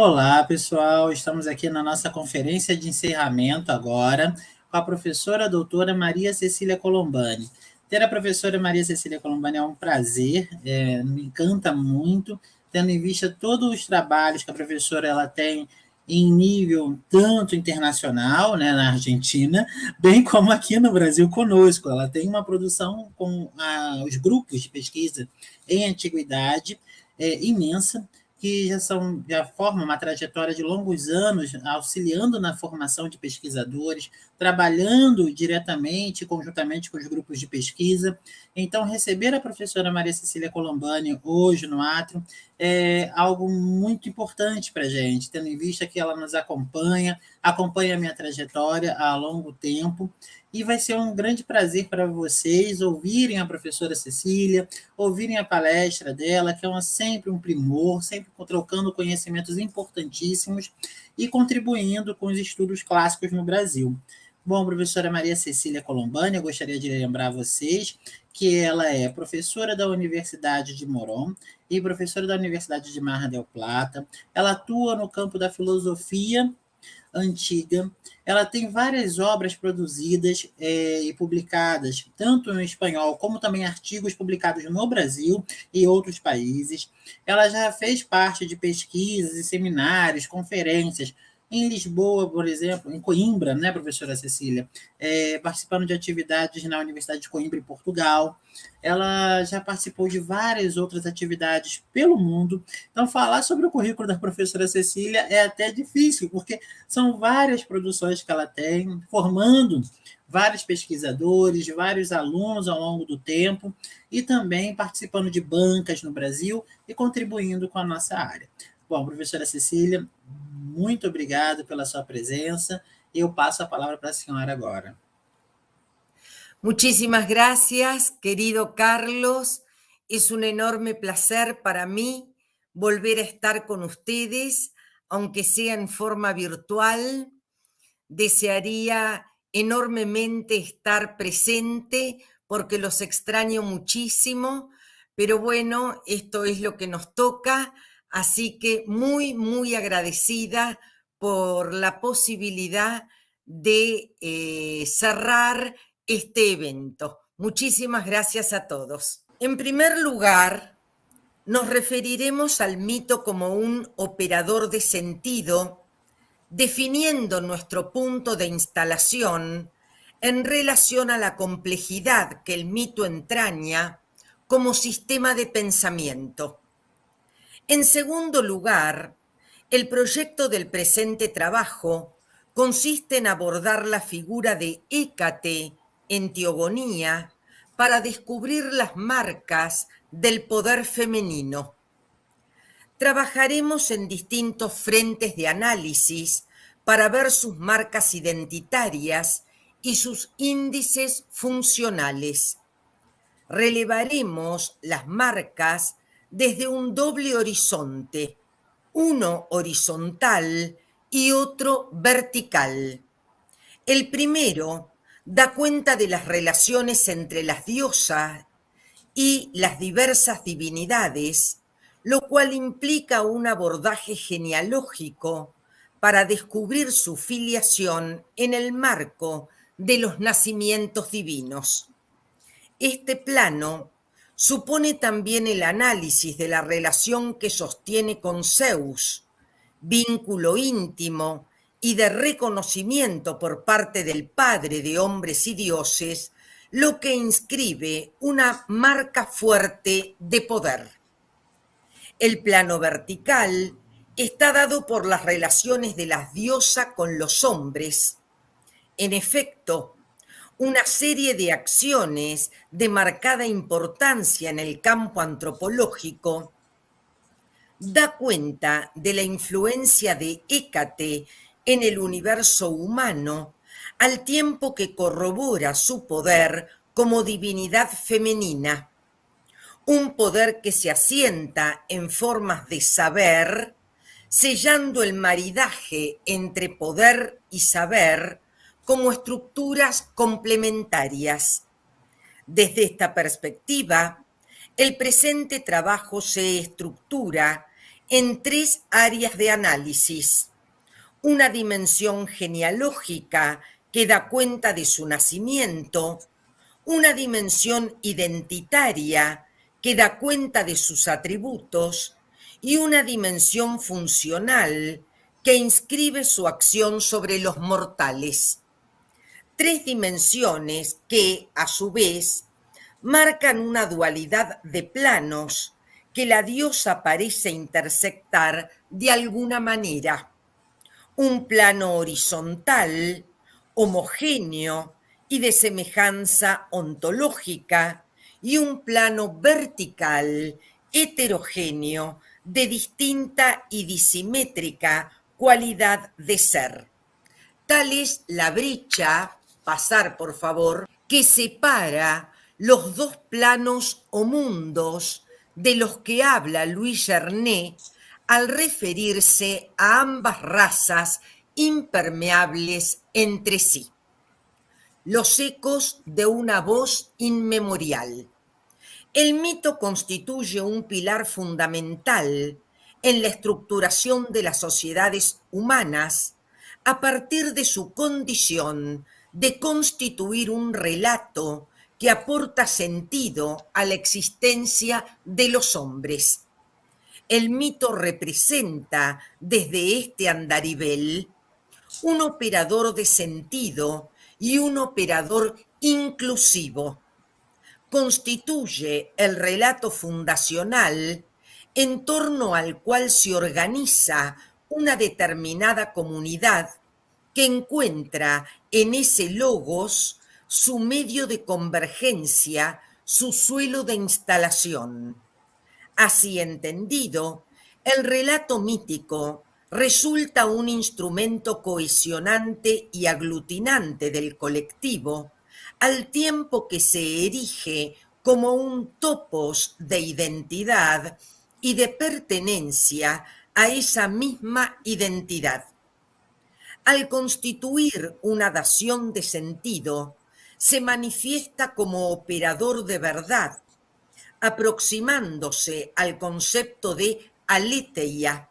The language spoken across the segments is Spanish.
Olá, pessoal. Estamos aqui na nossa conferência de encerramento agora com a professora doutora Maria Cecília Colombani. Ter a professora Maria Cecília Colombani é um prazer, me encanta muito, tendo em vista todos os trabalhos que a professora ela tem em nível tanto internacional, né, na Argentina, bem como aqui no Brasil conosco. Ela tem uma produção com os grupos de pesquisa em antiguidade imensa, que já formam uma trajetória de longos anos, auxiliando na formação de pesquisadores, trabalhando diretamente, conjuntamente com os grupos de pesquisa. Então, receber a professora Maria Cecília Colombani hoje no Átrio é algo muito importante para a gente, tendo em vista que ela nos acompanha a minha trajetória há longo tempo, e vai ser um grande prazer para vocês ouvirem a professora Cecília, ouvirem a palestra dela, que é sempre um primor, sempre trocando conhecimentos importantíssimos e contribuindo com os estudos clássicos no Brasil. Bom, professora Maria Cecília Colombani, eu gostaria de lembrar a vocês que ela é professora da Universidade de Morón e professora da Universidade de Mar del Plata. Ela atua no campo da filosofia antiga. Ela tem várias obras produzidas e publicadas, tanto em espanhol como também artigos publicados no Brasil e outros países. Ela já fez parte de pesquisas e seminários, conferências em Lisboa, por exemplo, em Coimbra, né, professora Cecília, participando de atividades na Universidade de Coimbra, em Portugal. Ela já participou de várias outras atividades pelo mundo. Então, falar sobre o currículo da professora Cecília é até difícil, porque são várias produções que ela tem, formando vários pesquisadores, vários alunos ao longo do tempo, e também participando de bancas no Brasil e contribuindo com a nossa área. Bom, professora Cecília, muito obrigado pela sua presença. Eu passo a palavra para a senhora agora. Muchísimas gracias, querido Carlos. Es un enorme placer para mí volver a estar con ustedes, aunque sea en forma virtual. Desearía enormemente estar presente porque los extraño muchísimo, pero bueno, esto es lo que nos toca, así que muy, muy agradecida por la posibilidad de cerrar este evento. Muchísimas gracias a todos. En primer lugar, nos referiremos al mito como un operador de sentido, definiendo nuestro punto de instalación en relación a la complejidad que el mito entraña como sistema de pensamiento. En segundo lugar, el proyecto del presente trabajo consiste en abordar la figura de Hécate en teogonía para descubrir las marcas del poder femenino. Trabajaremos en distintos frentes de análisis para ver sus marcas identitarias y sus índices funcionales. Relevaremos las marcas desde un doble horizonte, uno horizontal y otro vertical. El primero da cuenta de las relaciones entre las diosas y las diversas divinidades, lo cual implica un abordaje genealógico para descubrir su filiación en el marco de los nacimientos divinos. Este plano supone también el análisis de la relación que sostiene con Zeus, vínculo íntimo y de reconocimiento por parte del Padre de hombres y dioses, lo que inscribe una marca fuerte de poder. El plano vertical está dado por las relaciones de las diosas con los hombres. En efecto, una serie de acciones de marcada importancia en el campo antropológico da cuenta de la influencia de Hécate en el universo humano, al tiempo que corrobora su poder como divinidad femenina, un poder que se asienta en formas de saber, sellando el maridaje entre poder y saber como estructuras complementarias. Desde esta perspectiva, el presente trabajo se estructura en 3 áreas de análisis: una dimensión genealógica que da cuenta de su nacimiento, una dimensión identitaria que da cuenta de sus atributos y una dimensión funcional que inscribe su acción sobre los mortales. 3 dimensiones que, a su vez, marcan una dualidad de planos que la diosa parece intersectar de alguna manera: un plano horizontal, homogéneo y de semejanza ontológica, y un plano vertical, heterogéneo, de distinta y disimétrica cualidad de ser. Tal es la brecha, pasar por favor, que separa los 2 planos o mundos de los que habla Louis Gernet al referirse a ambas razas impermeables entre sí. Los ecos de una voz inmemorial. El mito constituye un pilar fundamental en la estructuración de las sociedades humanas a partir de su condición de constituir un relato que aporta sentido a la existencia de los hombres. El mito representa desde este andarivel un operador de sentido y un operador inclusivo. Constituye el relato fundacional en torno al cual se organiza una determinada comunidad que encuentra en ese logos su medio de convergencia, su suelo de instalación. Así entendido, el relato mítico resulta un instrumento cohesionante y aglutinante del colectivo, al tiempo que se erige como un topos de identidad y de pertenencia a esa misma identidad. Al constituir una dación de sentido, se manifiesta como operador de verdad, aproximándose al concepto de aletheia,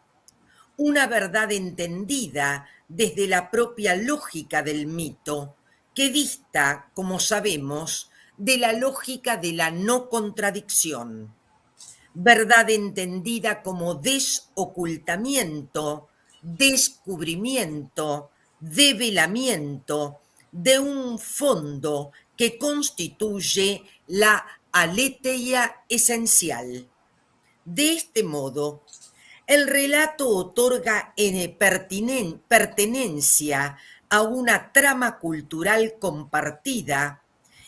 una verdad entendida desde la propia lógica del mito, que dista, como sabemos, de la lógica de la no contradicción. Verdad entendida como desocultamiento, descubrimiento, develamiento de un fondo que constituye la aletheia esencial. De este modo, el relato otorga pertenencia a una trama cultural compartida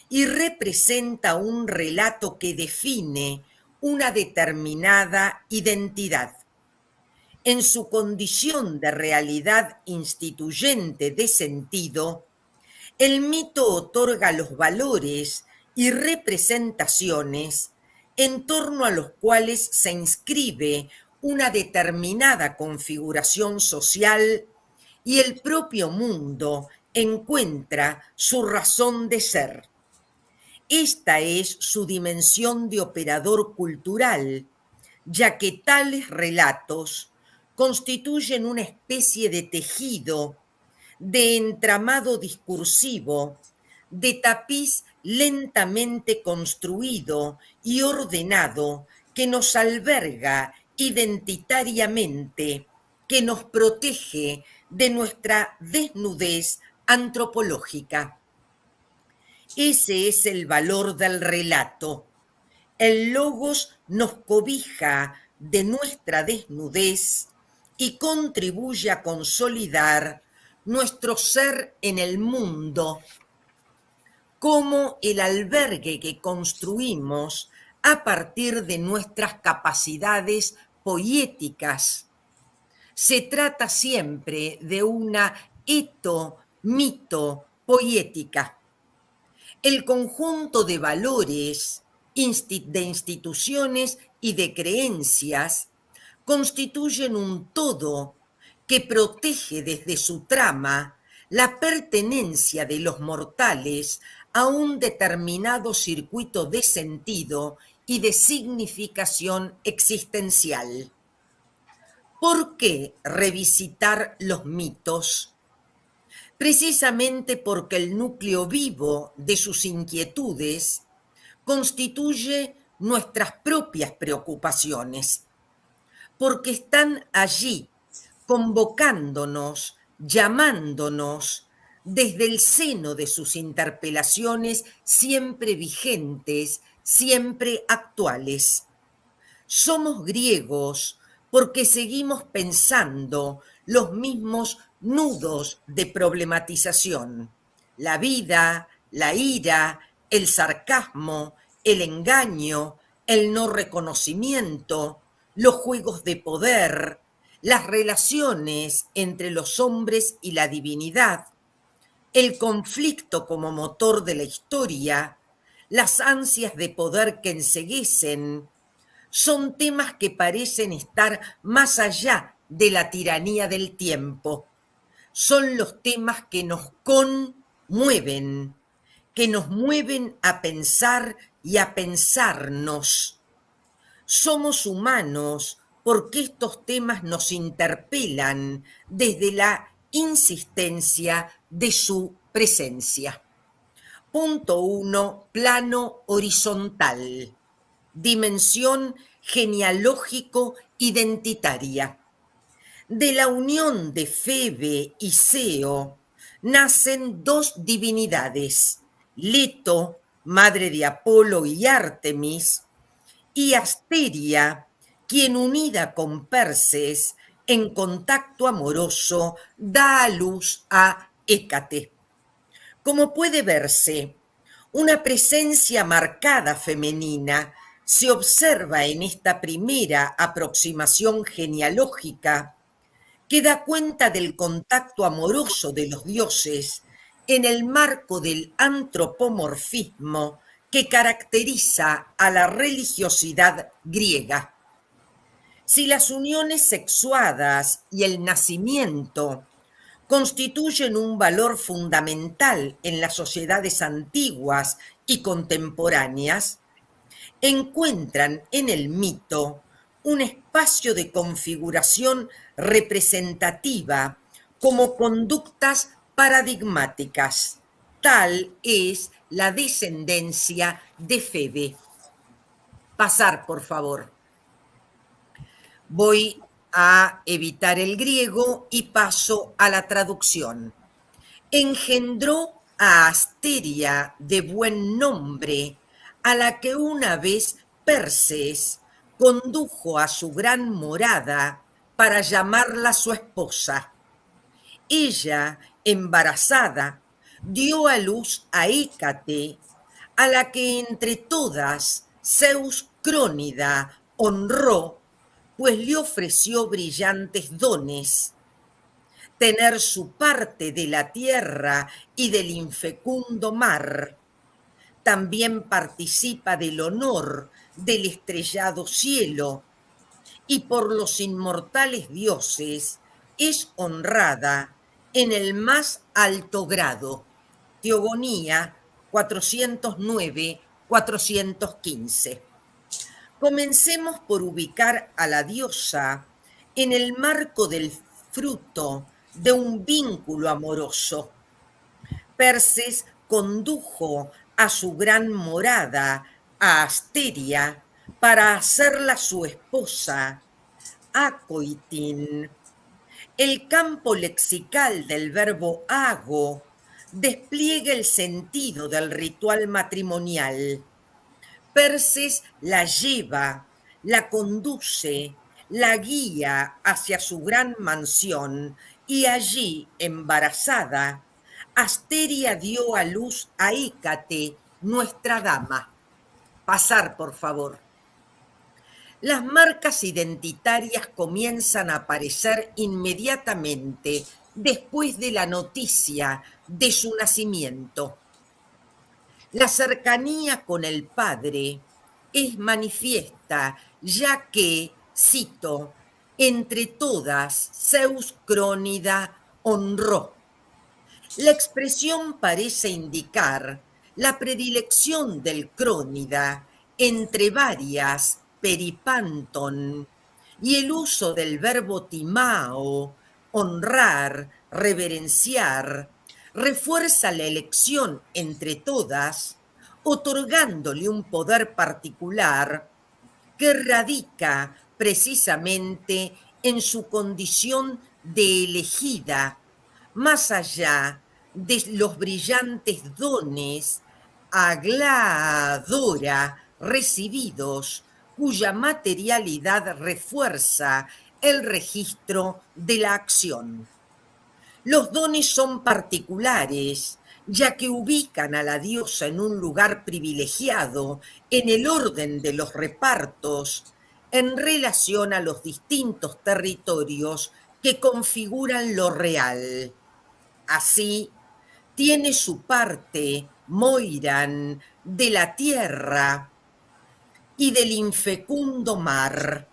y representa un relato que define una determinada identidad. En su condición de realidad instituyente de sentido, el mito otorga los valores y representaciones en torno a los cuales se inscribe una determinada configuración social y el propio mundo encuentra su razón de ser. Esta es su dimensión de operador cultural, ya que tales relatos constituyen una especie de tejido, de entramado discursivo, de tapiz lentamente construido y ordenado que nos alberga identitariamente, que nos protege de nuestra desnudez antropológica. Ese es el valor del relato. El logos nos cobija de nuestra desnudez y contribuye a consolidar nuestro ser en el mundo como el albergue que construimos a partir de nuestras capacidades poéticas. Se trata siempre de una eto-mito-poética. El conjunto de valores, de instituciones y de creencias constituyen un todo que protege desde su trama la pertenencia de los mortales a un determinado circuito de sentido y de significación existencial. ¿Por qué revisitar los mitos? Precisamente porque el núcleo vivo de sus inquietudes constituye nuestras propias preocupaciones, porque están allí convocándonos, llamándonos desde el seno de sus interpelaciones siempre vigentes, siempre actuales. Somos griegos porque seguimos pensando los mismos nudos de problematización. La vida, la ira, el sarcasmo, el engaño, el no reconocimiento, los juegos de poder, las relaciones entre los hombres y la divinidad, el conflicto como motor de la historia, las ansias de poder que enceguecen, son temas que parecen estar más allá de la tiranía del tiempo. Son los temas que nos mueven a pensar y a pensarnos. Somos humanos porque estos temas nos interpelan desde la insistencia de su presencia. Punto 1, plano horizontal. Dimensión genealógico-identitaria. De la unión de Febe y Seo nacen dos divinidades, Leto, madre de Apolo y Ártemis, y Asteria, quien unida con Perses, en contacto amoroso, da a luz a Hécate. Como puede verse, una presencia marcada femenina se observa en esta primera aproximación genealógica que da cuenta del contacto amoroso de los dioses en el marco del antropomorfismo que caracteriza a la religiosidad griega. Si las uniones sexuadas y el nacimiento constituyen un valor fundamental en las sociedades antiguas y contemporáneas, encuentran en el mito un espacio de configuración representativa como conductas paradigmáticas. Tal es la descendencia de Febe. Pasar, por favor. Voy a evitar el griego y paso a la traducción. Engendró a Asteria de buen nombre, a la que una vez Perses condujo a su gran morada para llamarla su esposa. Ella, embarazada, dio a luz a Hécate, a la que entre todas Zeus Crónida honró, pues le ofreció brillantes dones. Tener su parte de la tierra y del infecundo mar. También participa del honor del estrellado cielo, y por los inmortales dioses es honrada en el más alto grado. Teogonía 409-415. Comencemos por ubicar a la diosa en el marco del fruto de un vínculo amoroso. Perses condujo a su gran morada, a Asteria, para hacerla su esposa, Acoitin. El campo lexical del verbo ago despliega el sentido del ritual matrimonial. Perses la lleva, la conduce, la guía hacia su gran mansión y allí, embarazada, Asteria dio a luz a Hécate, nuestra dama. Pasar, por favor. Las marcas identitarias comienzan a aparecer inmediatamente después de la noticia de su nacimiento. La cercanía con el padre es manifiesta, ya que, cito, entre todas Zeus Crónida honró. La expresión parece indicar la predilección del Crónida entre varias, Peripanton, y el uso del verbo timao, honrar, reverenciar, refuerza la elección entre todas, otorgándole un poder particular que radica precisamente en su condición de elegida, más allá de los brillantes dones agladora recibidos, cuya materialidad refuerza el registro de la acción. Los dones son particulares, ya que ubican a la diosa en un lugar privilegiado en el orden de los repartos en relación a los distintos territorios que configuran lo real. Así, tiene su parte Moirán de la tierra y del infecundo mar.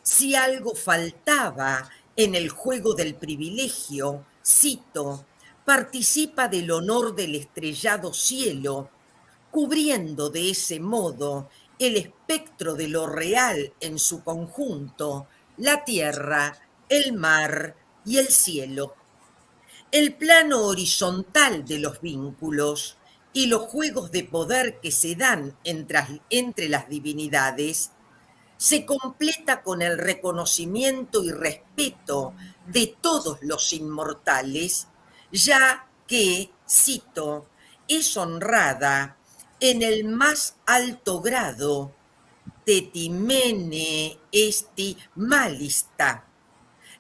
Si algo faltaba en el juego del privilegio, cito, participa del honor del estrellado cielo, cubriendo de ese modo el espectro de lo real en su conjunto, la tierra, el mar y el cielo. El plano horizontal de los vínculos y los juegos de poder que se dan entre las divinidades se completa con el reconocimiento y respeto de todos los inmortales, ya que, cito, es honrada en el más alto grado, tetimene esti malista.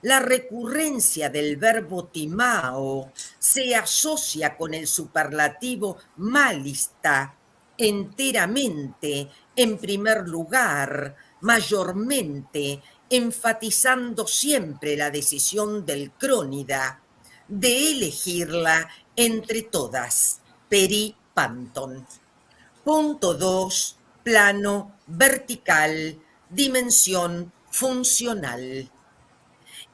La recurrencia del verbo timao se asocia con el superlativo malista, enteramente, en primer lugar, mayormente, enfatizando siempre la decisión del crónida de elegirla entre todas. Peri Panton. Punto 2. Plano vertical, dimensión funcional.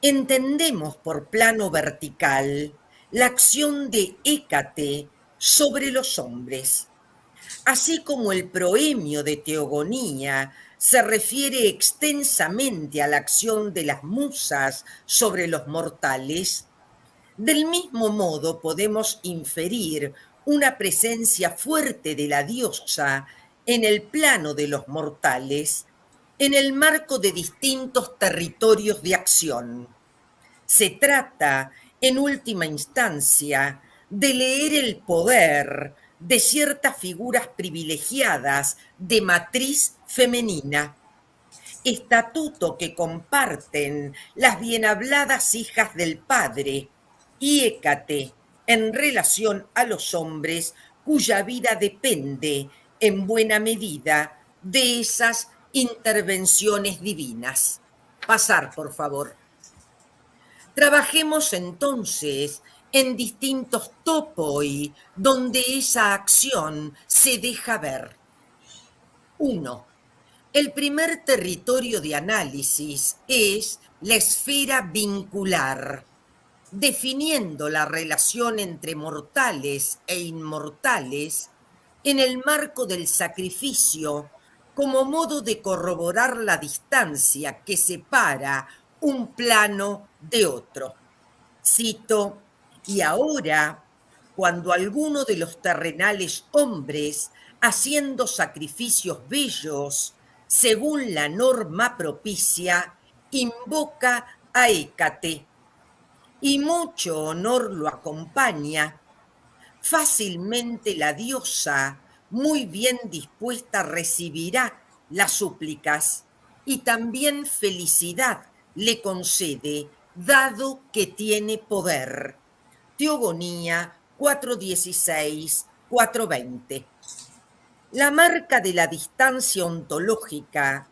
Entendemos por plano vertical la acción de Hécate sobre los hombres, así como el proemio de Teogonía se refiere extensamente a la acción de las musas sobre los mortales. Del mismo modo podemos inferir una presencia fuerte de la diosa en el plano de los mortales, en el marco de distintos territorios de acción. Se trata, en última instancia, de leer el poder de ciertas figuras privilegiadas de matriz femenina, estatuto que comparten las bien habladas hijas del Padre y Hécate en relación a los hombres cuya vida depende en buena medida de esas intervenciones divinas. Pasar, por favor. Trabajemos entonces en distintos topoi donde esa acción se deja ver. 1. El primer territorio de análisis es la esfera vincular, definiendo la relación entre mortales e inmortales en el marco del sacrificio como modo de corroborar la distancia que separa un plano de otro. Cito, y ahora, cuando alguno de los terrenales hombres, haciendo sacrificios bellos, según la norma propicia, invoca a Hécate, y mucho honor lo acompaña, fácilmente la diosa, muy bien dispuesta, recibirá las súplicas y también felicidad le concede, dado que tiene poder. Teogonía 4:16, 4:20. La marca de la distancia ontológica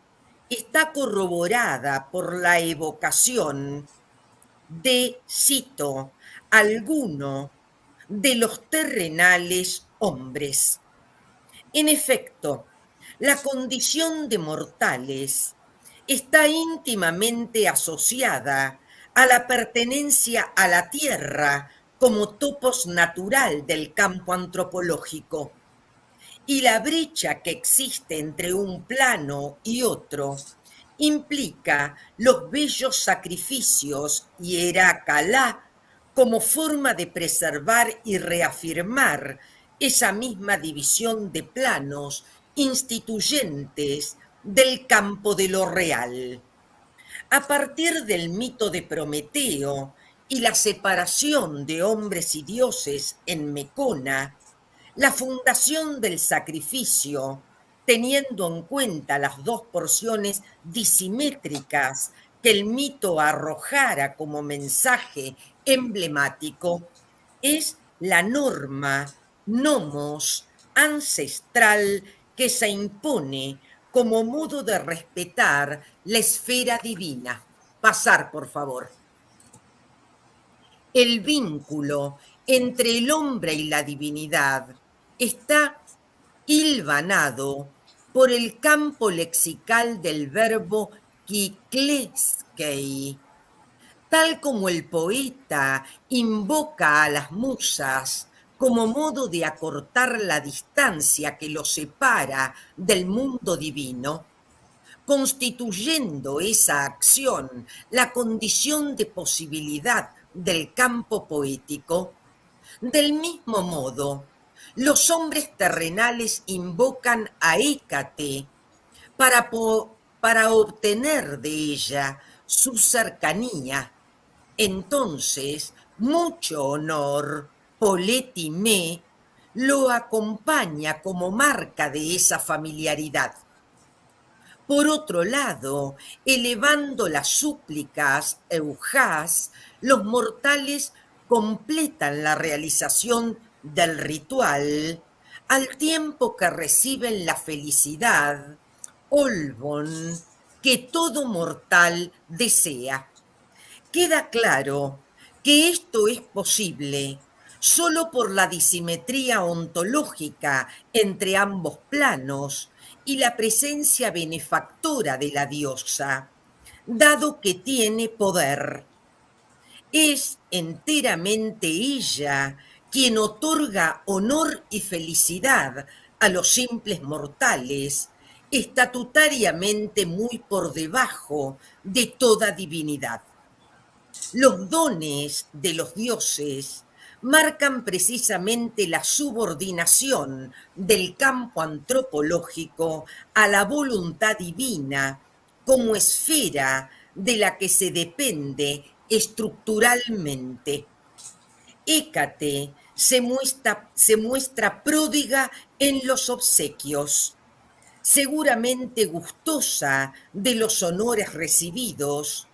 está corroborada por la evocación de, cito, alguno de los terrenales hombres. En efecto, la condición de mortales está íntimamente asociada a la pertenencia a la tierra como topos natural del campo antropológico. Y la brecha que existe entre un plano y otro implica los bellos sacrificios Hieracalá como forma de preservar y reafirmar esa misma división de planos instituyentes del campo de lo real. A partir del mito de Prometeo y la separación de hombres y dioses en Mecona, la fundación del sacrificio, teniendo en cuenta las dos porciones disimétricas que el mito arrojara como mensaje emblemático, es la norma nomos ancestral que se impone como modo de respetar la esfera divina. Pasar, por favor. El vínculo entre el hombre y la divinidad está hilvanado por el campo lexical del verbo kikleskei, tal como el poeta invoca a las musas como modo de acortar la distancia que los separa del mundo divino, constituyendo esa acción la condición de posibilidad del campo poético. Del mismo modo, los hombres terrenales invocan a Hécate para obtener de ella su cercanía. Entonces, mucho honor, Poletime, lo acompaña como marca de esa familiaridad. Por otro lado, elevando las súplicas Eujás, los mortales completan la realización del ritual al tiempo que reciben la felicidad, Olbon, que todo mortal desea. Queda claro que esto es posible solo por la disimetría ontológica entre ambos planos y la presencia benefactora de la diosa, dado que tiene poder. Es enteramente ella quien otorga honor y felicidad a los simples mortales, estatutariamente muy por debajo de toda divinidad. Los dones de los dioses marcan precisamente la subordinación del campo antropológico a la voluntad divina como esfera de la que se depende estructuralmente. Hécate se muestra pródiga en los obsequios, seguramente gustosa de los honores recibidos.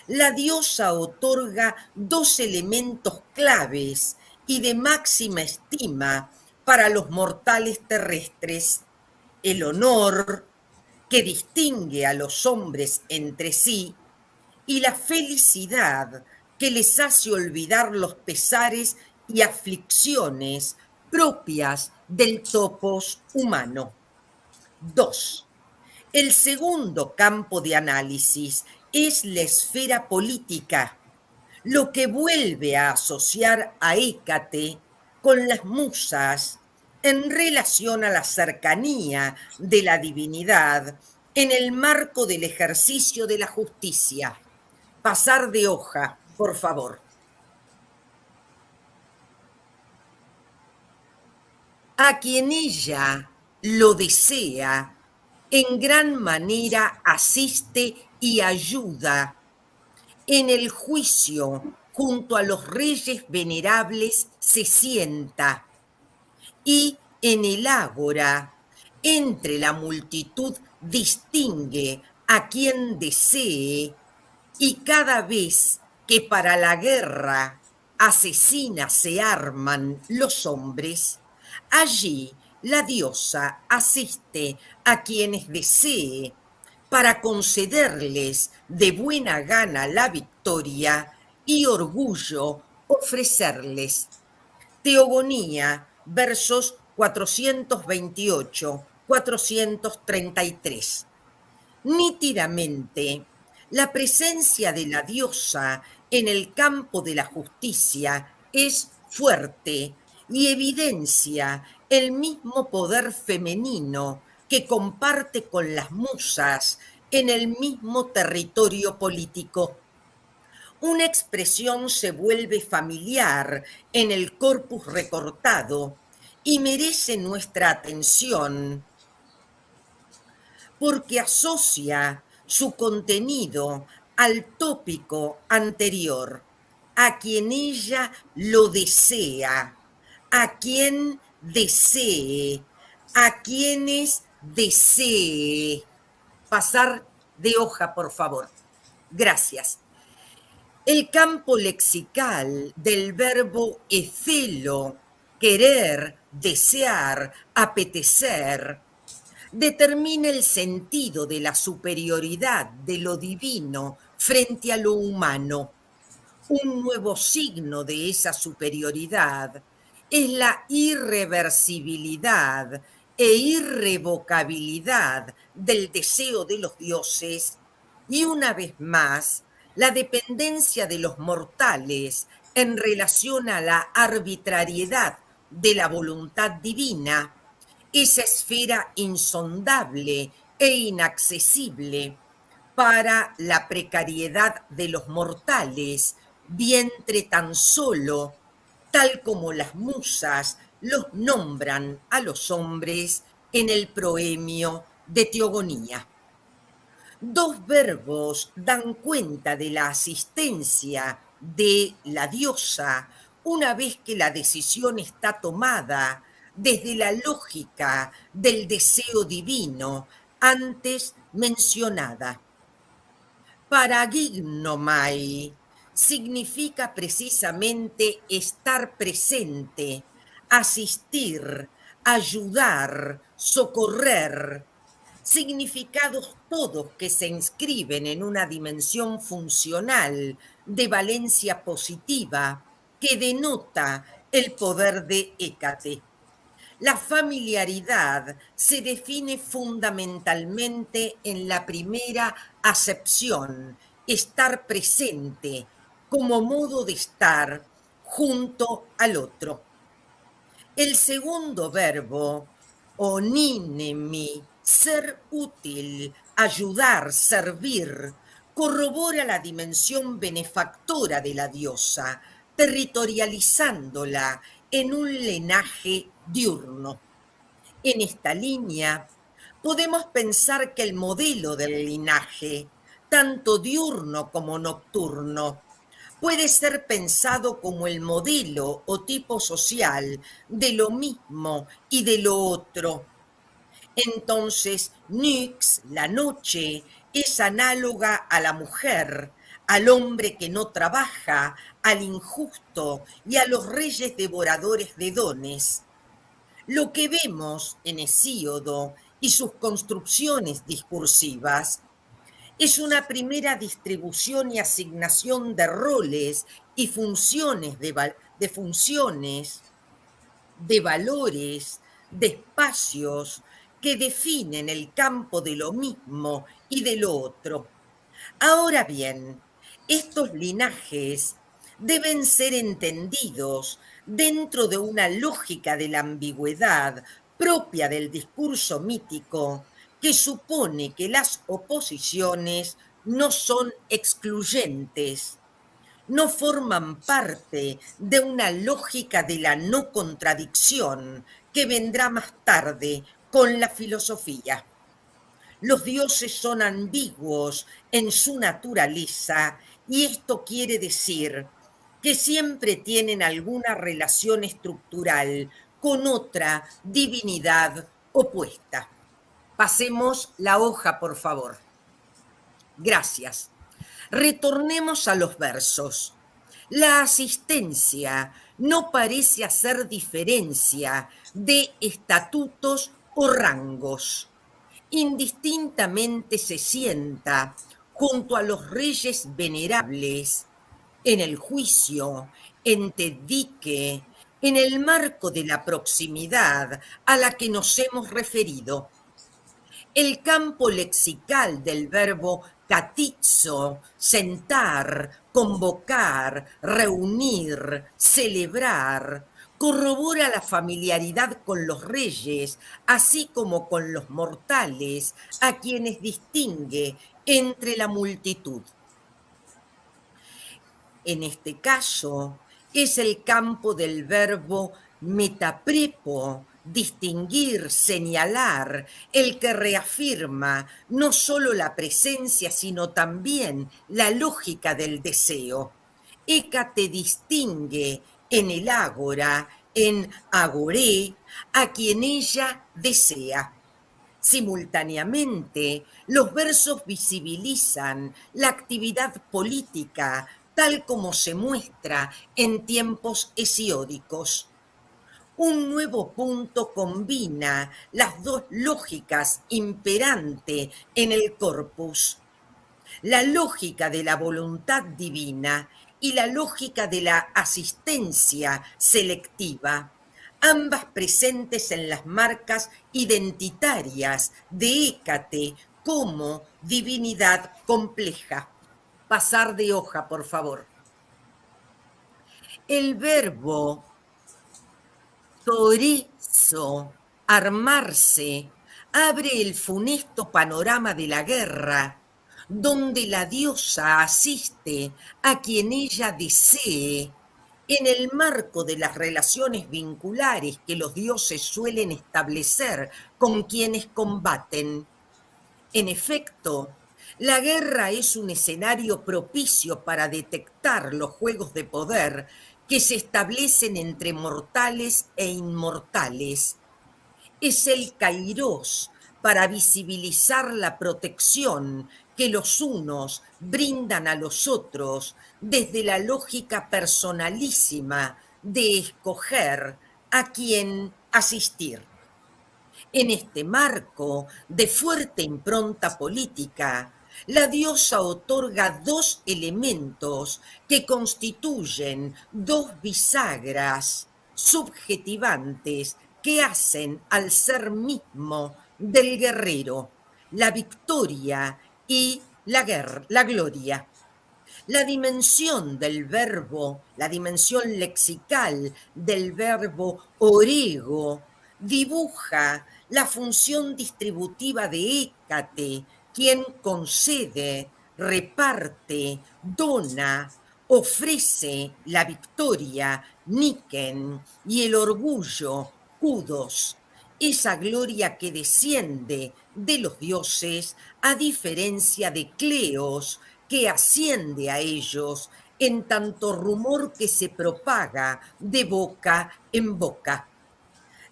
La diosa otorga dos elementos claves y de máxima estima para los mortales terrestres: el honor, que distingue a los hombres entre sí, y la felicidad, que les hace olvidar los pesares y aflicciones propias del topos humano. 2. El segundo campo de análisis es la esfera política, lo que vuelve a asociar a Hécate con las musas en relación a la cercanía de la divinidad en el marco del ejercicio de la justicia. Pasar de hoja, por favor. A quien ella lo desea, en gran manera asiste y ayuda. En el juicio, junto a los reyes venerables, se sienta, y en el ágora, entre la multitud, distingue a quien desee, y cada vez que para la guerra asesina se arman los hombres, allí la diosa asiste a quienes desee para concederles de buena gana la victoria y orgullo ofrecerles. Teogonía, versos 428-433. Nítidamente, la presencia de la diosa en el campo de la justicia es fuerte y evidencia el mismo poder femenino que comparte con las musas en el mismo territorio político. Una expresión se vuelve familiar en el corpus recortado y merece nuestra atención porque asocia su contenido al tópico anterior, a quien ella lo desea, a quien desee, a quienes desee. Pasar de hoja, por favor. Gracias. El campo lexical del verbo ecelo, querer, desear, apetecer, determina el sentido de la superioridad de lo divino frente a lo humano. Un nuevo signo de esa superioridad es la irreversibilidad e irrevocabilidad del deseo de los dioses y una vez más la dependencia de los mortales en relación a la arbitrariedad de la voluntad divina, esa esfera insondable e inaccesible para la precariedad de los mortales, vientre tan solo, tal como las musas los nombran a los hombres en el proemio de Teogonía. Dos verbos dan cuenta de la asistencia de la diosa una vez que la decisión está tomada desde la lógica del deseo divino antes mencionada. Paragignomai significa precisamente estar presente, asistir, ayudar, socorrer, significados todos que se inscriben en una dimensión funcional de valencia positiva que denota el poder de Hécate. La familiaridad se define fundamentalmente en la primera acepción, estar presente como modo de estar junto al otro. El segundo verbo, onínemi, ser útil, ayudar, servir, corrobora la dimensión benefactora de la diosa, territorializándola en un linaje diurno. En esta línea, podemos pensar que el modelo del linaje, tanto diurno como nocturno, puede ser pensado como el modelo o tipo social de lo mismo y de lo otro. Entonces, Nyx, la noche, es análoga a la mujer, al hombre que no trabaja, al injusto y a los reyes devoradores de dones. Lo que vemos en Hesíodo y sus construcciones discursivas es una primera distribución y asignación de roles y funciones, de funciones, de valores, de espacios que definen el campo de lo mismo y de lo otro. Ahora bien, estos linajes deben ser entendidos dentro de una lógica de la ambigüedad propia del discurso mítico que supone que las oposiciones no son excluyentes, no forman parte de una lógica de la no contradicción que vendrá más tarde con la filosofía. Los dioses son ambiguos en su naturaleza y esto quiere decir que siempre tienen alguna relación estructural con otra divinidad opuesta. Pasemos la hoja, por favor. Gracias. Retornemos a los versos. La asistencia no parece hacer diferencia de estatutos o rangos. Indistintamente se sienta junto a los reyes venerables en el juicio, en Tedique, en el marco de la proximidad a la que nos hemos referido. El campo lexical del verbo catizo, sentar, convocar, reunir, celebrar, corrobora la familiaridad con los reyes, así como con los mortales, a quienes distingue entre la multitud. En este caso, es el campo del verbo metaprepo, distinguir, señalar, el que reafirma no solo la presencia, sino también la lógica del deseo. Hécate distingue en el ágora, en agoré, a quien ella desea. Simultáneamente, los versos visibilizan la actividad política tal como se muestra en tiempos hesiódicos. Un nuevo punto combina las dos lógicas imperante en el corpus, la lógica de la voluntad divina y la lógica de la asistencia selectiva, ambas presentes en las marcas identitarias de Hécate como divinidad compleja. Pasar de hoja, por favor. El verbo torizo, armarse, abre el funesto panorama de la guerra, donde la diosa asiste a quien ella desee, en el marco de las relaciones vinculares que los dioses suelen establecer con quienes combaten. En efecto, la guerra es un escenario propicio para detectar los juegos de poder que se establecen entre mortales e inmortales. Es el kairós para visibilizar la protección que los unos brindan a los otros desde la lógica personalísima de escoger a quién asistir. En este marco de fuerte impronta política, la diosa otorga dos elementos que constituyen dos bisagras subjetivantes que hacen al ser mismo del guerrero, la victoria y la gloria. La dimensión del verbo, la dimensión lexical del verbo orego, dibuja la función distributiva de Hécate, quien concede, reparte, dona, ofrece la victoria, Niken, y el orgullo, Kudos, esa gloria que desciende de los dioses, a diferencia de Cleos, que asciende a ellos en tanto rumor que se propaga de boca en boca.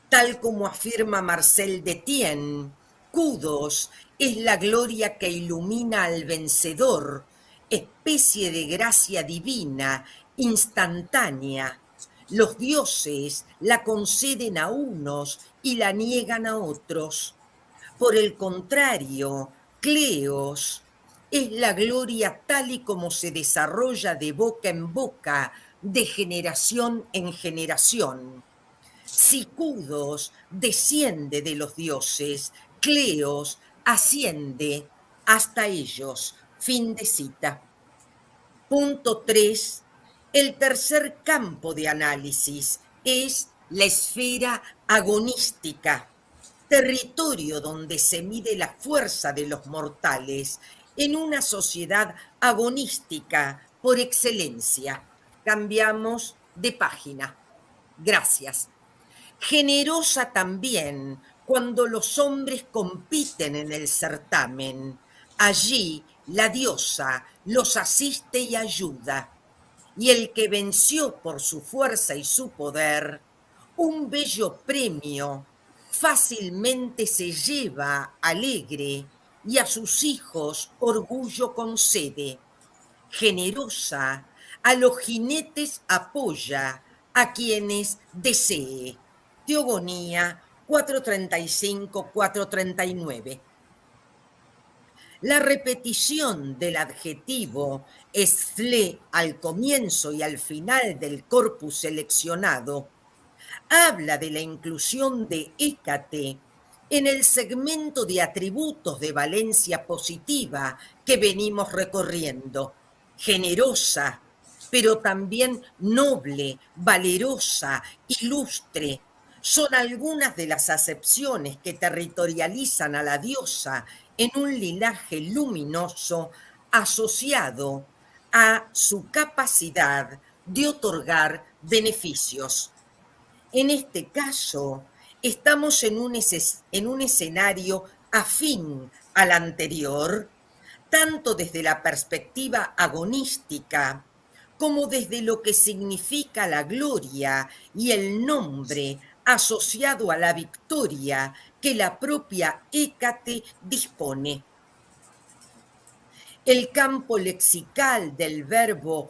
Tal como afirma Marcel Detienne, Kudos es la gloria que ilumina al vencedor, especie de gracia divina, instantánea. Los dioses la conceden a unos y la niegan a otros. Por el contrario, Cleos es la gloria tal y como se desarrolla de boca en boca, de generación en generación. Si Kudos desciende de los dioses, Cleos asciende hasta ellos. Fin de cita. Punto 3. El tercer campo de análisis es la esfera agonística, territorio donde se mide la fuerza de los mortales en una sociedad agonística por excelencia. Cambiamos de página. Gracias. Generosa también cuando los hombres compiten en el certamen. Allí la diosa los asiste y ayuda. Y el que venció por su fuerza y su poder, un bello premio fácilmente se lleva alegre y a sus hijos orgullo concede. Generosa, a los jinetes apoya, a quienes desee. Teogonía 435-439. La repetición del adjetivo esfle al comienzo y al final del corpus seleccionado habla de la inclusión de Hécate en el segmento de atributos de valencia positiva que venimos recorriendo. Generosa, pero también noble, valerosa, ilustre. Son algunas de las acepciones que territorializan a la diosa en un linaje luminoso asociado a su capacidad de otorgar beneficios. En este caso, estamos en un escenario afín al anterior, tanto desde la perspectiva agonística como desde lo que significa la gloria y el nombre asociado a la victoria que la propia Hécate dispone. El campo lexical del verbo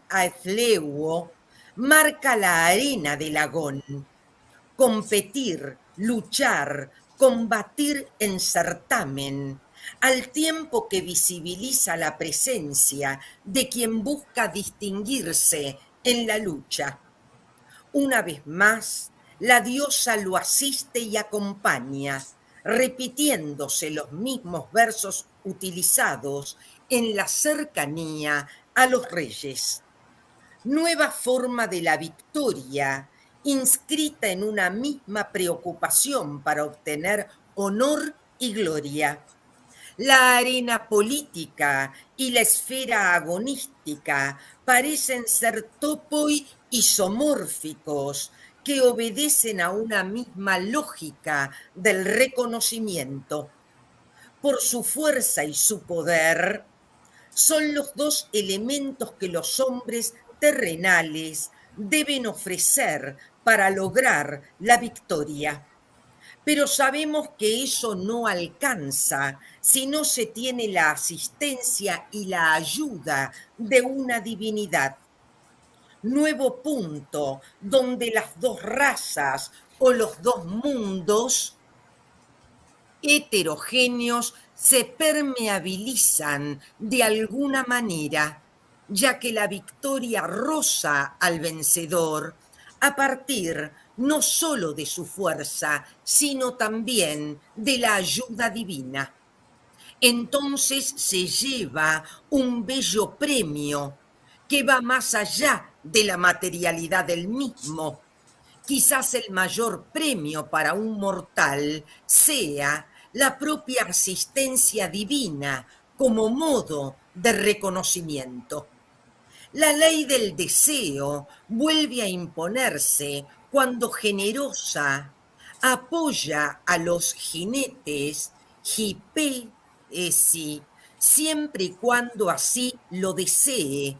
aethleuo marca la arena del agón. Competir, luchar, combatir en certamen, al tiempo que visibiliza la presencia de quien busca distinguirse en la lucha. Una vez más, la diosa lo asiste y acompaña, repitiéndose los mismos versos utilizados en la cercanía a los reyes. Nueva forma de la victoria, inscrita en una misma preocupación para obtener honor y gloria. La arena política y la esfera agonística parecen ser topoi isomórficos que obedecen a una misma lógica del reconocimiento. Por su fuerza y su poder, son los dos elementos que los hombres terrenales deben ofrecer para lograr la victoria. Pero sabemos que eso no alcanza si no se tiene la asistencia y la ayuda de una divinidad. Nuevo punto donde las dos razas o los dos mundos heterogéneos se permeabilizan de alguna manera, ya que la victoria roza al vencedor a partir no solo de su fuerza, sino también de la ayuda divina. Entonces se lleva un bello premio que va más allá de la materialidad del mismo. Quizás el mayor premio para un mortal sea la propia asistencia divina como modo de reconocimiento. La ley del deseo vuelve a imponerse cuando Generosa apoya a los jinetes hipesi, siempre y cuando así lo desee,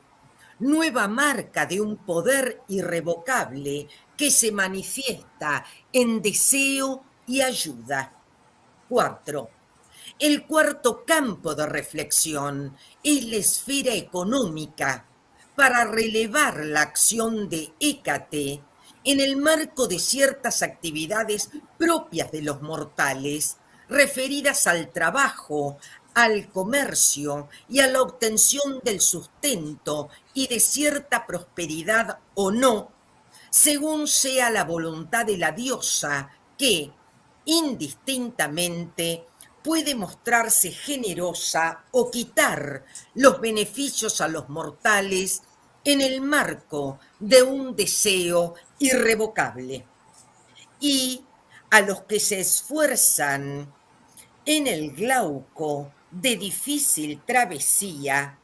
nueva marca de un poder irrevocable que se manifiesta en deseo y ayuda. 4. El cuarto campo de reflexión es la esfera económica para relevar la acción de Hécate en el marco de ciertas actividades propias de los mortales, referidas al trabajo, al comercio y a la obtención del sustento y de cierta prosperidad o no, según sea la voluntad de la diosa que, indistintamente, puede mostrarse generosa o quitar los beneficios a los mortales en el marco de un deseo irrevocable. Y a los que se esfuerzan en el glauco de difícil travesía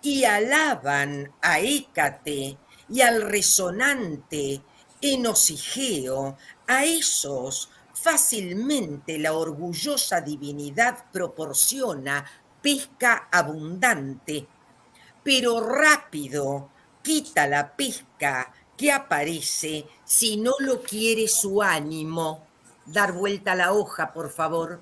y alaban a Hécate y al resonante Enosigeo, a esos fácilmente la orgullosa divinidad proporciona pesca abundante, pero rápido quita la pesca que aparece si no lo quiere su ánimo. Dar vuelta a la hoja, por favor.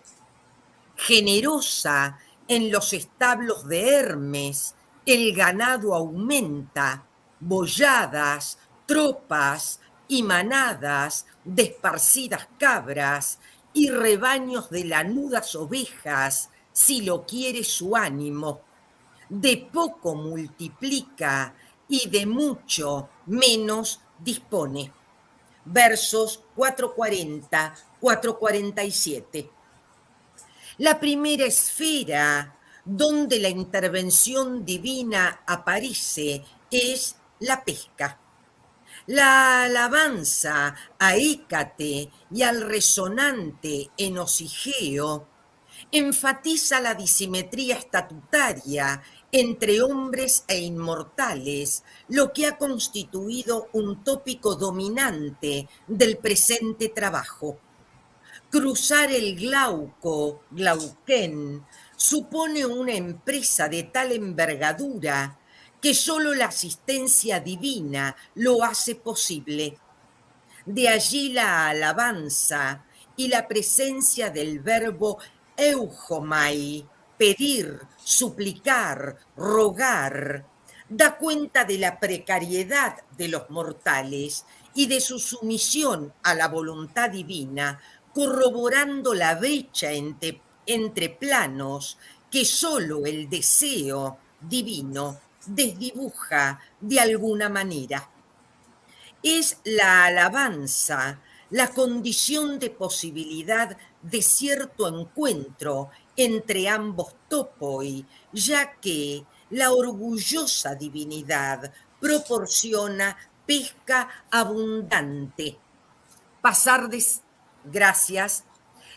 Generosa en los establos de Hermes, el ganado aumenta, boyadas, tropas y manadas de esparcidas cabras y rebaños de lanudas ovejas, si lo quiere su ánimo. De poco multiplica y de mucho menos dispone. Versos 440, 447. La primera esfera donde la intervención divina aparece es la pesca. La alabanza a Hécate y al resonante Enosigeo enfatiza la disimetría estatutaria entre hombres e inmortales, lo que ha constituido un tópico dominante del presente trabajo. Cruzar el Glauquén, supone una empresa de tal envergadura que solo la asistencia divina lo hace posible. De allí la alabanza y la presencia del verbo eujomai, pedir, suplicar, rogar, da cuenta de la precariedad de los mortales y de su sumisión a la voluntad divina, corroborando la brecha entre planos que sólo el deseo divino desdibuja de alguna manera. Es la alabanza la condición de posibilidad de cierto encuentro entre ambos topoi, ya que la orgullosa divinidad proporciona pesca abundante. Pasar de gracias,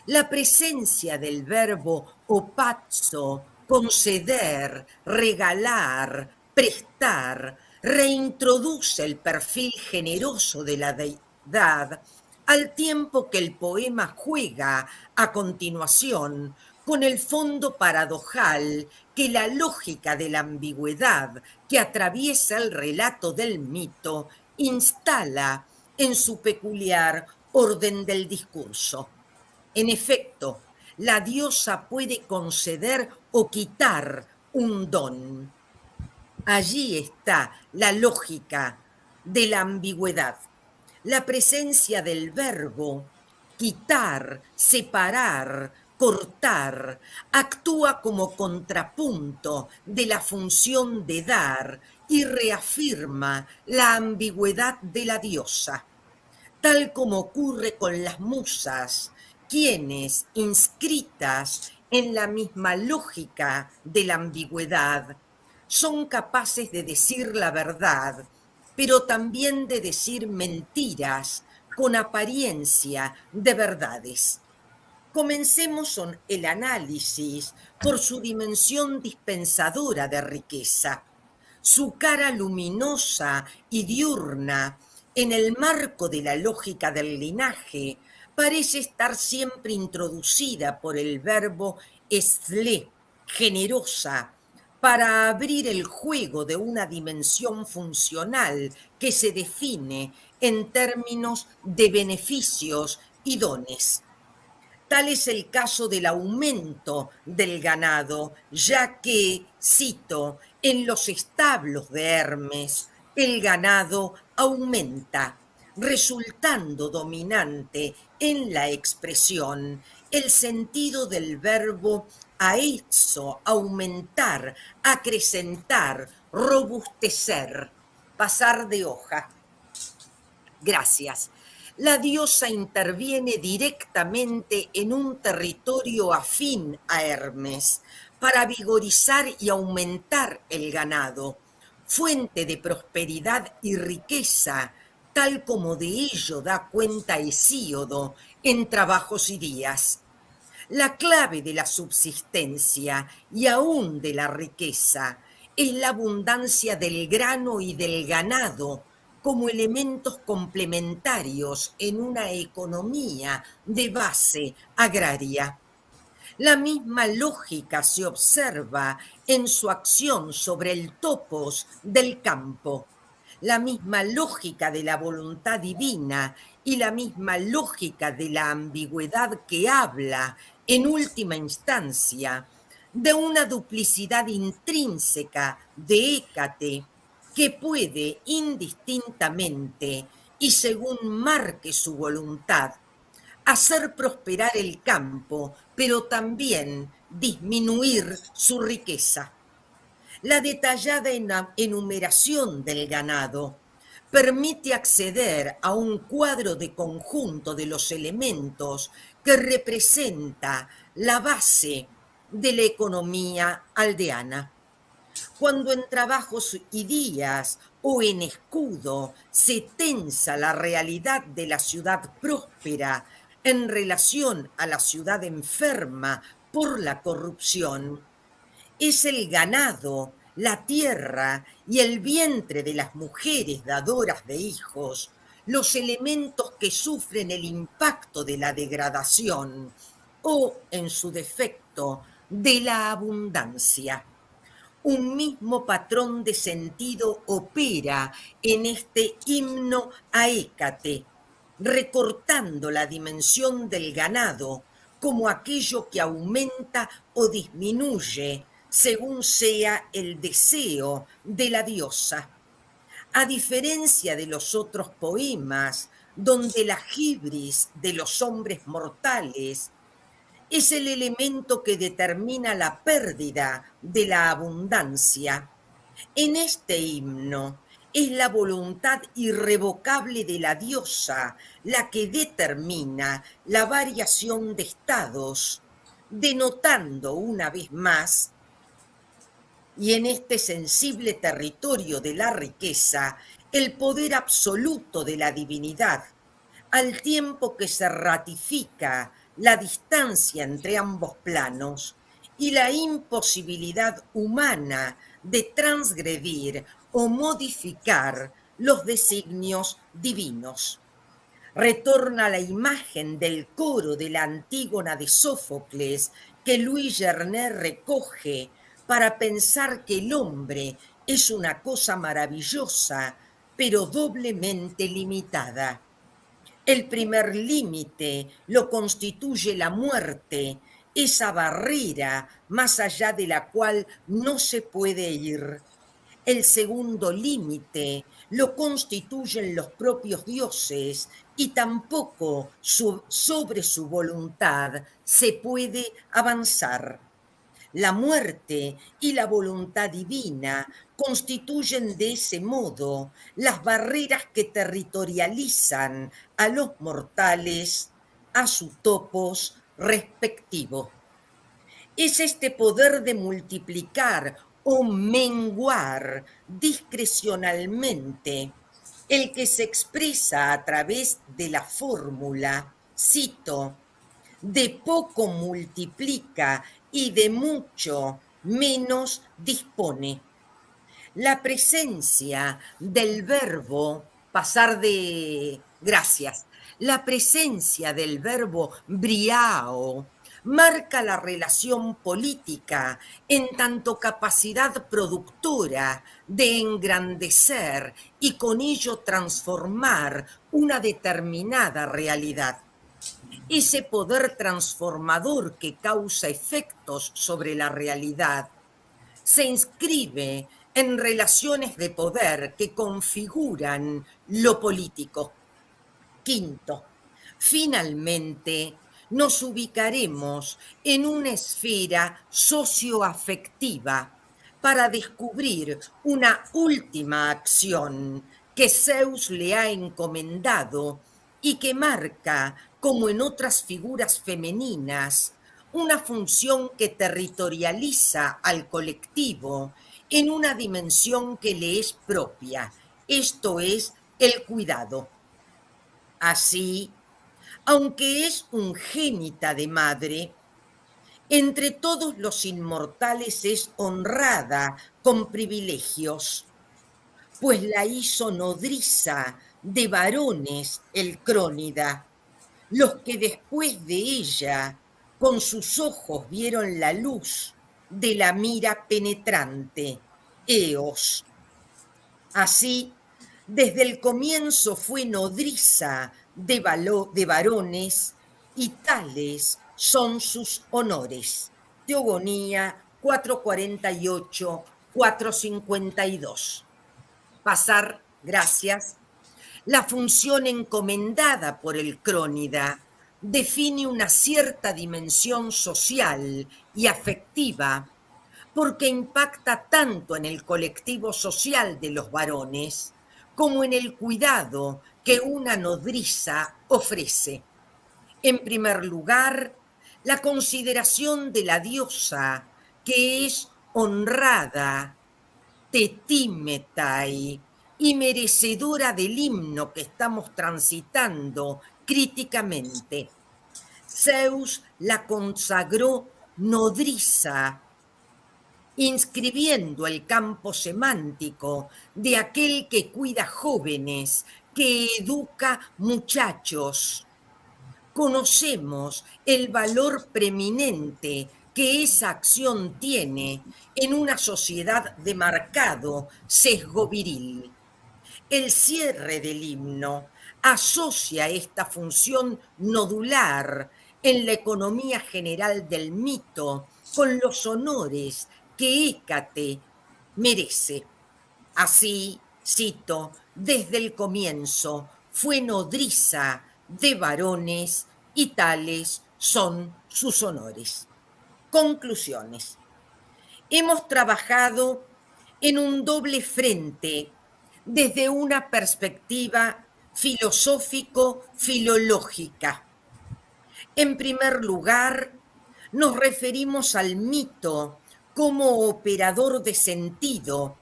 la presencia del verbo opazzo, conceder, regalar, prestar, reintroduce el perfil generoso de la deidad, al tiempo que el poema juega a continuación con el fondo paradojal que la lógica de la ambigüedad que atraviesa el relato del mito instala en su peculiar orden del discurso. En efecto, la diosa puede conceder o quitar un don. Allí está la lógica de la ambigüedad. La presencia del verbo quitar, separar, cortar, actúa como contrapunto de la función de dar y reafirma la ambigüedad de la diosa, tal como ocurre con las musas, quienes, inscritas en la misma lógica de la ambigüedad, son capaces de decir la verdad, pero también de decir mentiras con apariencia de verdades. Comencemos con el análisis por su dimensión dispensadora de riqueza, su cara luminosa y diurna en el marco de la lógica del linaje parece estar siempre introducida por el verbo esle, generosa, para abrir el juego de una dimensión funcional que se define en términos de beneficios y dones. Tal es el caso del aumento del ganado, ya que, cito, en los establos de Hermes, el ganado aumenta, resultando dominante en la expresión el sentido del verbo aezzo, aumentar, acrecentar, robustecer, pasar de hoja. Gracias. La diosa interviene directamente en un territorio afín a Hermes para vigorizar y aumentar el ganado, fuente de prosperidad y riqueza, tal como de ello da cuenta Hesíodo en Trabajos y Días. La clave de la subsistencia y aún de la riqueza es la abundancia del grano y del ganado como elementos complementarios en una economía de base agraria. La misma lógica se observa en su acción sobre el topos del campo. La misma lógica de la voluntad divina y la misma lógica de la ambigüedad que habla, en última instancia, de una duplicidad intrínseca de Hécate que puede indistintamente y según marque su voluntad hacer prosperar el campo, pero también disminuir su riqueza. La detallada enumeración del ganado permite acceder a un cuadro de conjunto de los elementos que representa la base de la economía aldeana. Cuando en trabajos y días o en escudo se tensa la realidad de la ciudad próspera en relación a la ciudad enferma por la corrupción, es el ganado, la tierra y el vientre de las mujeres dadoras de hijos los elementos que sufren el impacto de la degradación o, en su defecto, de la abundancia. Un mismo patrón de sentido opera en este himno a Hécate, recortando la dimensión del ganado como aquello que aumenta o disminuye según sea el deseo de la diosa. A diferencia de los otros poemas, donde la hibris de los hombres mortales es el elemento que determina la pérdida de la abundancia. En este himno es la voluntad irrevocable de la diosa la que determina la variación de estados, denotando una vez más, y en este sensible territorio de la riqueza, el poder absoluto de la divinidad, al tiempo que se ratifica la distancia entre ambos planos y la imposibilidad humana de transgredir o modificar los designios divinos. Retorna la imagen del coro de la Antígona de Sófocles que Louis Gernet recoge para pensar que el hombre es una cosa maravillosa, pero doblemente limitada. El primer límite lo constituye la muerte, esa barrera más allá de la cual no se puede ir. El segundo límite lo constituyen los propios dioses y tampoco sobre su voluntad se puede avanzar. La muerte y la voluntad divina constituyen de ese modo las barreras que territorializan a los mortales a sus topos respectivos. Es este poder de multiplicar o menguar discrecionalmente el que se expresa a través de la fórmula, cito, de poco multiplica y de mucho menos dispone. La presencia del verbo pasar de gracias, la presencia del verbo briao marca la relación política en tanto capacidad productora de engrandecer y con ello transformar una determinada realidad. Ese poder transformador que causa efectos sobre la realidad se inscribe en relaciones de poder que configuran lo político. Quinto, finalmente nos ubicaremos en una esfera socioafectiva para descubrir una última acción que Zeus le ha encomendado y que marca, como en otras figuras femeninas, una función que territorializa al colectivo en una dimensión que le es propia, esto es, el cuidado. Así, aunque es ungénita de madre, entre todos los inmortales es honrada con privilegios, pues la hizo nodriza de varones el Crónida, los que después de ella con sus ojos vieron la luz de la mira penetrante, Eos. Así, desde el comienzo fue nodriza de varones y tales son sus honores. Teogonía 448, 452. Pasar, gracias. La función encomendada por el Crónida define una cierta dimensión social y afectiva porque impacta tanto en el colectivo social de los varones como en el cuidado que una nodriza ofrece. En primer lugar, la consideración de la diosa que es honrada, tetímetai, y merecedora del himno que estamos transitando críticamente. Zeus la consagró nodriza, inscribiendo el campo semántico de aquel que cuida jóvenes, que educa muchachos. Conocemos el valor preeminente que esa acción tiene en una sociedad de marcado sesgo viril. El cierre del himno asocia esta función nodular en la economía general del mito con los honores que Hécate merece. Así, cito, desde el comienzo fue nodriza de varones y tales son sus honores. Conclusiones. Hemos trabajado en un doble frente desde una perspectiva filosófico-filológica. En primer lugar, nos referimos al mito como operador de sentido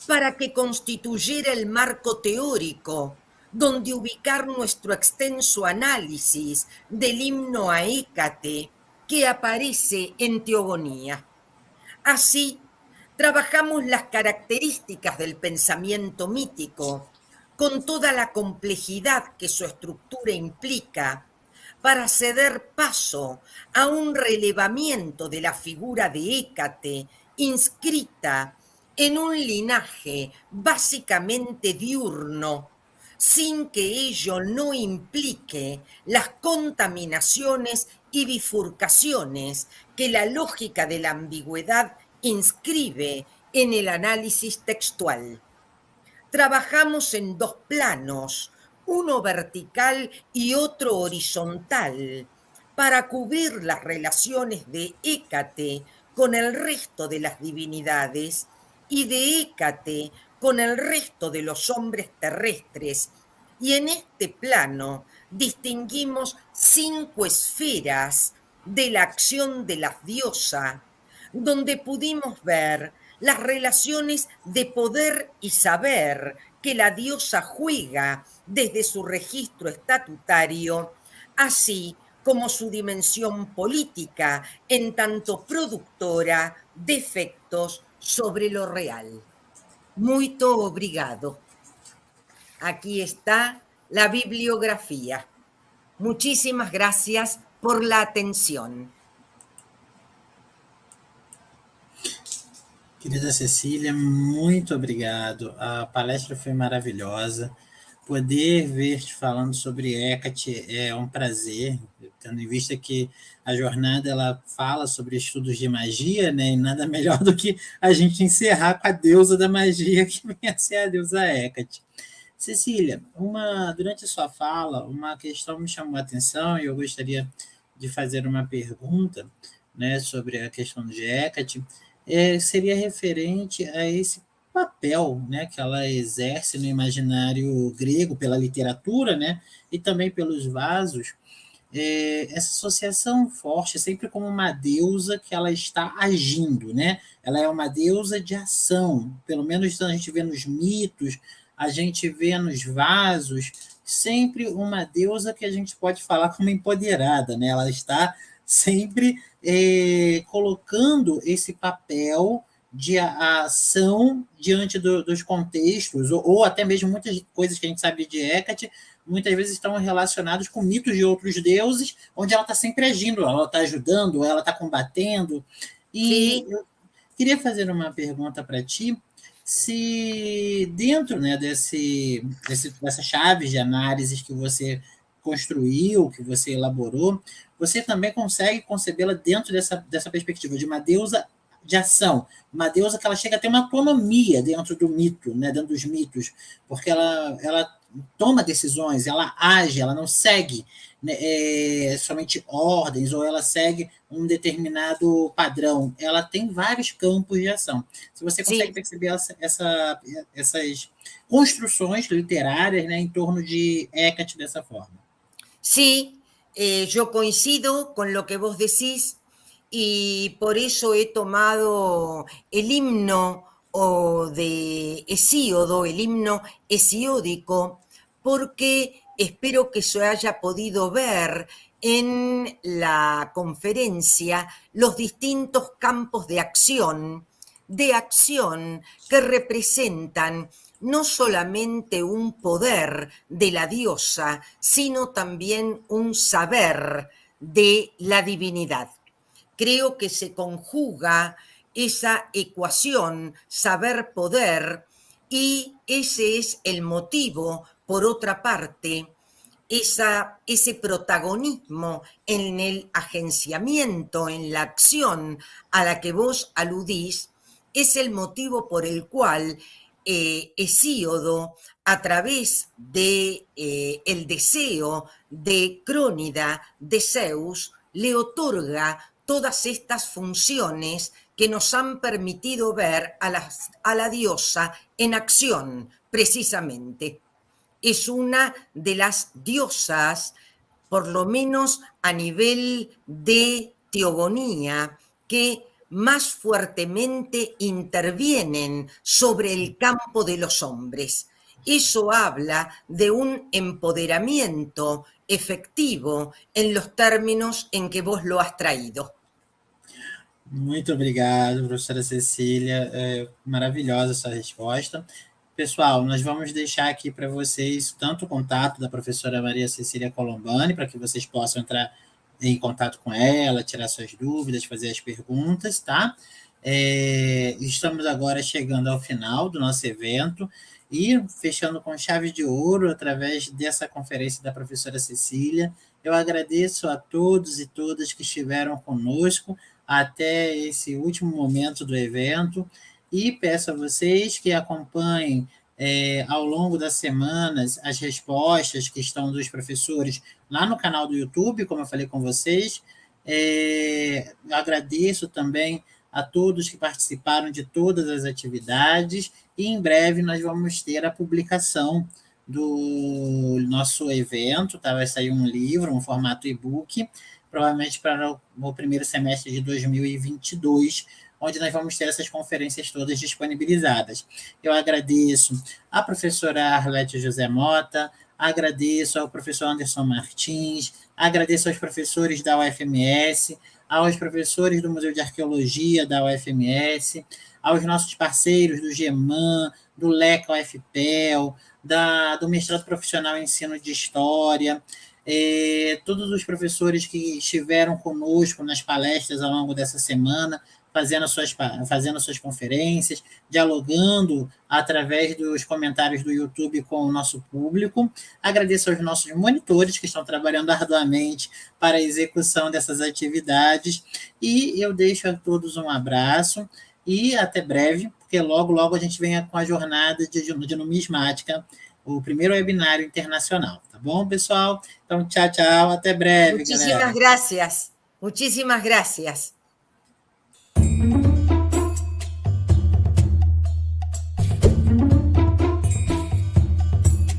para que constituyera el marco teórico donde ubicar nuestro extenso análisis del himno a Hécate que aparece en Teogonía. Así, trabajamos las características del pensamiento mítico con toda la complejidad que su estructura implica para ceder paso a un relevamiento de la figura de Hécate inscrita en un linaje básicamente diurno, sin que ello no implique las contaminaciones y bifurcaciones que la lógica de la ambigüedad inscribe en el análisis textual. Trabajamos en dos planos, uno vertical y otro horizontal, para cubrir las relaciones de Hécate con el resto de las divinidades y de Hécate con el resto de los hombres terrestres. Y en este plano distinguimos 5 esferas de la acción de la diosa, donde pudimos ver las relaciones de poder y saber que la diosa juega desde su registro estatutario, así como su dimensión política en tanto productora de efectos sobre lo real. Muito obrigado. Aquí está la bibliografía. Muchísimas gracias por la atención. Querida Cecília, muito obrigado. A palestra foi maravilhosa. Poder ver te falando sobre Hecate é um prazer, tendo em vista que a jornada ela fala sobre estudos de magia, né? E nada melhor do que a gente encerrar com a deusa da magia, que vem a ser a deusa Hecate. Cecília, durante a sua fala, uma questão me chamou a atenção e eu gostaria de fazer uma pergunta, né, sobre a questão de Hecate. Seria referente a esse papel, né, que ela exerce no imaginário grego pela literatura, né, e também pelos vasos, essa associação forte, sempre como uma deusa que ela está agindo, né? Ela é uma deusa de ação, pelo menos a gente vê nos mitos, a gente vê nos vasos, sempre uma deusa que a gente pode falar como empoderada, né? Ela está sempre colocando esse papel de ação diante dos contextos, ou até mesmo muitas coisas que a gente sabe de Hecate, muitas vezes estão relacionados com mitos de outros deuses, onde ela está sempre agindo, ela está ajudando, ela está combatendo. E sim, eu queria fazer uma pergunta para ti, se dentro, né, dessa chave de análises que você construiu, que você elaborou, você também consegue concebê-la dentro dessa perspectiva de uma deusa de ação, uma deusa que ela chega a ter uma autonomia dentro do mito, né, dentro dos mitos, porque ela toma decisões, ela age, ela não segue, né, somente ordens, ou ela segue um determinado padrão, ela tem vários campos de ação. Se você consegue perceber essas construções literárias, né, em torno de Hecate dessa forma. Sí, Yo coincido con lo que vos decís y por eso he tomado el himno o de Hesíodo, el himno hesiódico, porque espero que se haya podido ver en la conferencia los distintos campos de acción que representan no solamente un poder de la diosa, sino también un saber de la divinidad. Creo que se conjuga esa ecuación saber-poder y ese es el motivo, por otra parte, ese protagonismo en el agenciamiento, en la acción a la que vos aludís, es el motivo por el cual Hesíodo, a través de el deseo de Crónida de Zeus, le otorga todas estas funciones que nos han permitido ver a la diosa en acción, precisamente. Es una de las diosas, por lo menos a nivel de teogonía, que más fuertemente intervienen sobre el campo de los hombres. Eso habla de un empoderamiento efectivo en los términos en que vos lo has traído. Muito obrigado, professora Cecília. Maravilhosa essa resposta. Pessoal, nós vamos deixar aqui para vocês tanto o contato da professora Maria Cecília Colombani, para que vocês possam entrar em contato com ela, tirar suas dúvidas, fazer as perguntas, tá? Estamos agora chegando ao final do nosso evento e fechando com chave de ouro através dessa conferência da professora Cecília. Eu agradeço a todos e todas que estiveram conosco até esse último momento do evento e peço a vocês que acompanhem ao longo das semanas as respostas que estão dos professores lá no canal do YouTube, como eu falei com vocês. Agradeço também a todos que participaram de todas as atividades e em breve nós vamos ter a publicação do nosso evento, tá? Vai sair um livro, um formato e-book, provavelmente para o primeiro semestre de 2022, onde nós vamos ter essas conferências todas disponibilizadas. Eu agradeço à professora Arlete José Mota, agradeço ao professor Anderson Martins, agradeço aos professores da UFMS, aos professores do Museu de Arqueologia da UFMS, aos nossos parceiros do GEMAN, do LECA UFPEL, do Mestrado Profissional em Ensino de História, todos os professores que estiveram conosco nas palestras ao longo dessa semana, fazendo suas conferências, dialogando através dos comentários do YouTube com o nosso público. Agradeço aos nossos monitores que estão trabalhando arduamente para a execução dessas atividades e eu deixo a todos um abraço e até breve, porque logo, logo a gente vem com a jornada de numismática, o primeiro webinário internacional, tá bom, pessoal? Então, tchau, tchau, até breve, Muchísimas galera. gracias, muchísimas gracias.